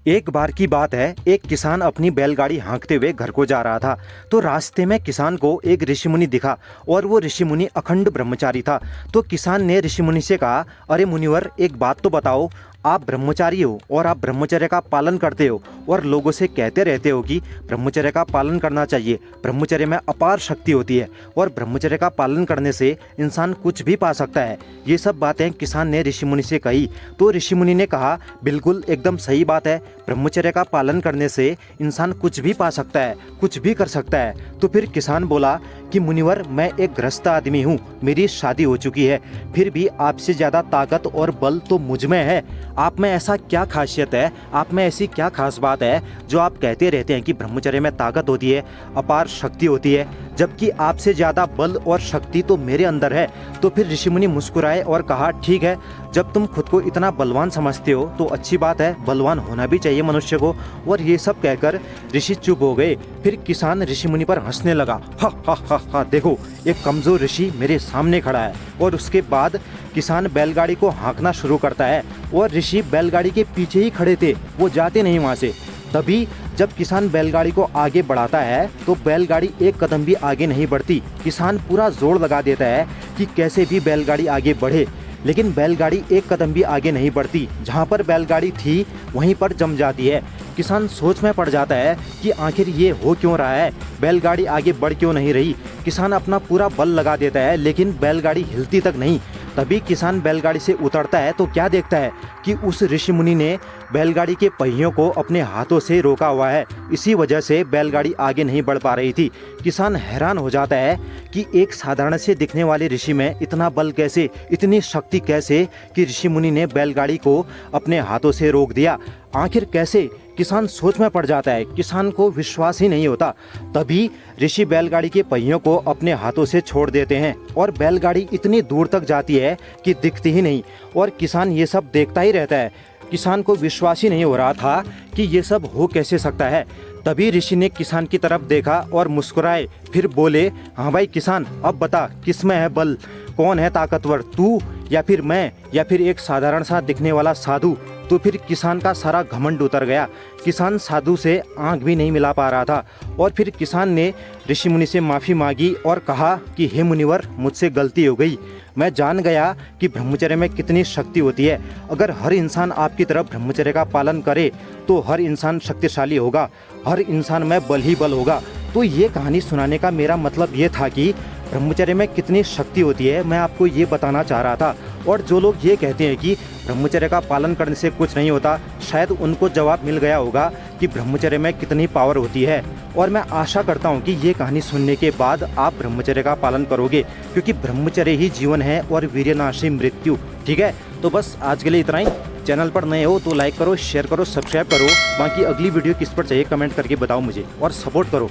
एक बार की बात है, एक किसान अपनी बैलगाड़ी हाँकते हुए घर को जा रहा था। तो रास्ते में किसान को एक ऋषिमुनि दिखा और वो ऋषिमुनि अखंड ब्रह्मचारी था। तो किसान ने ऋषिमुनि से कहा, अरे मुनिवर, एक बात तो बताओ, आप ब्रह्मचारी हो और आप ब्रह्मचर्य का पालन करते हो और लोगों से कहते रहते हो कि ब्रह्मचर्य का पालन करना चाहिए, ब्रह्मचर्य में अपार शक्ति होती है और ब्रह्मचर्य का पालन करने से इंसान कुछ भी पा सकता है। ये सब बातें किसान ने ऋषिमुनि से कही। तो ऋषिमुनि ने कहा, बिल्कुल एकदम सही बात है, ब्रह्मचर्य का पालन करने से इंसान कुछ भी पा सकता है, कुछ भी कर सकता है। तो फिर किसान बोला कि मुनिवर, मैं एक गृहस्थ आदमी हूँ, मेरी शादी हो चुकी है, फिर भी आपसे ज़्यादा ताकत और बल तो मुझ में है। आप में ऐसा क्या खासियत है, आप में ऐसी क्या खास बात है जो आप कहते रहते हैं कि ब्रह्मचर्य में ताकत होती है, अपार शक्ति होती है, जबकि आपसे ज़्यादा बल और शक्ति तो मेरे अंदर है। तो फिर ऋषिमुनि मुस्कुराए और कहा, ठीक है, जब तुम खुद को इतना बलवान समझते हो तो अच्छी बात है, बलवान होना भी चाहिए मनुष्य को। और ये सब कहकर ऋषि चुप हो गए। फिर किसान ऋषिमुनि पर हंसने लगा, हा हा हा हा, देखो एक कमजोर ऋषि मेरे सामने खड़ा है। और उसके बाद किसान बैलगाड़ी को हाँकना शुरू करता है और ऋषि बैलगाड़ी के पीछे ही खड़े थे, वो जाते नहीं वहाँ से। तभी जब किसान बैलगाड़ी को आगे बढ़ाता है तो बैलगाड़ी एक कदम भी आगे नहीं बढ़ती। किसान पूरा जोर लगा देता है कि कैसे भी बैलगाड़ी आगे बढ़े, लेकिन बैलगाड़ी एक कदम भी आगे नहीं बढ़ती। जहाँ पर बैलगाड़ी थी वहीं पर जम जाती है। किसान सोच में पड़ जाता है कि आखिर ये हो क्यों रहा है, बैलगाड़ी आगे बढ़ क्यों नहीं रही। किसान अपना पूरा बल लगा देता है लेकिन बैलगाड़ी हिलती तक नहीं। तभी किसान बैलगाड़ी से उतरता है तो क्या देखता है कि उस ऋषिमुनि ने बैलगाड़ी के पहियों को अपने हाथों से रोका हुआ है। इसी वजह से बैलगाड़ी आगे नहीं बढ़ पा रही थी। किसान हैरान हो जाता है कि एक साधारण से दिखने वाले ऋषि में इतना बल कैसे, इतनी शक्ति कैसे कि ऋषिमुनि ने बैलगाड़ी को अपने हाथों से रोक दिया। आखिर कैसे, किसान सोच में पड़ जाता है। किसान को विश्वास ही नहीं होता। तभी ऋषि बैलगाड़ी के पहियों को अपने हाथों से छोड़ देते हैं और बैलगाड़ी इतनी दूर तक जाती है कि दिखती ही नहीं और किसान ये सब देखता ही रहता है। किसान को विश्वास ही नहीं हो रहा था कि ये सब हो कैसे सकता है। तभी ऋषि ने किसान की तरफ देखा और मुस्कुराए, फिर बोले, हाँ भाई किसान, अब बता किस में है बल, कौन है ताकतवर, तू या फिर मैं या फिर एक साधारण सा दिखने वाला साधु। तो फिर किसान का सारा घमंड उतर गया। किसान साधु से आंख भी नहीं मिला पा रहा था। और फिर किसान ने ऋषिमुनि से माफ़ी मांगी और कहा कि हे मुनिवर, मुझसे गलती हो गई। मैं जान गया कि ब्रह्मचर्य में कितनी शक्ति होती है। अगर हर इंसान आपकी तरह ब्रह्मचर्य का पालन करे तो हर इंसान शक्तिशाली होगा, हर इंसान में बल ही बल होगा। तो ये कहानी सुनाने का मेरा मतलब ये था कि ब्रह्मचर्य में कितनी शक्ति होती है, मैं आपको ये बताना चाह रहा था। और जो लोग ये कहते हैं कि ब्रह्मचर्य का पालन करने से कुछ नहीं होता, शायद उनको जवाब मिल गया होगा कि ब्रह्मचर्य में कितनी पावर होती है। और मैं आशा करता हूँ कि ये कहानी सुनने के बाद आप ब्रह्मचर्य का पालन करोगे, क्योंकि ब्रह्मचर्य ही जीवन है और वीर्यनाशी मृत्यु। ठीक है, तो बस आज के लिए इतना ही। चैनल पर नए हो तो लाइक करो, शेयर करो, सब्सक्राइब करो। बाकी अगली वीडियो किस पर चाहिए कमेंट करके बताओ मुझे और सपोर्ट करो।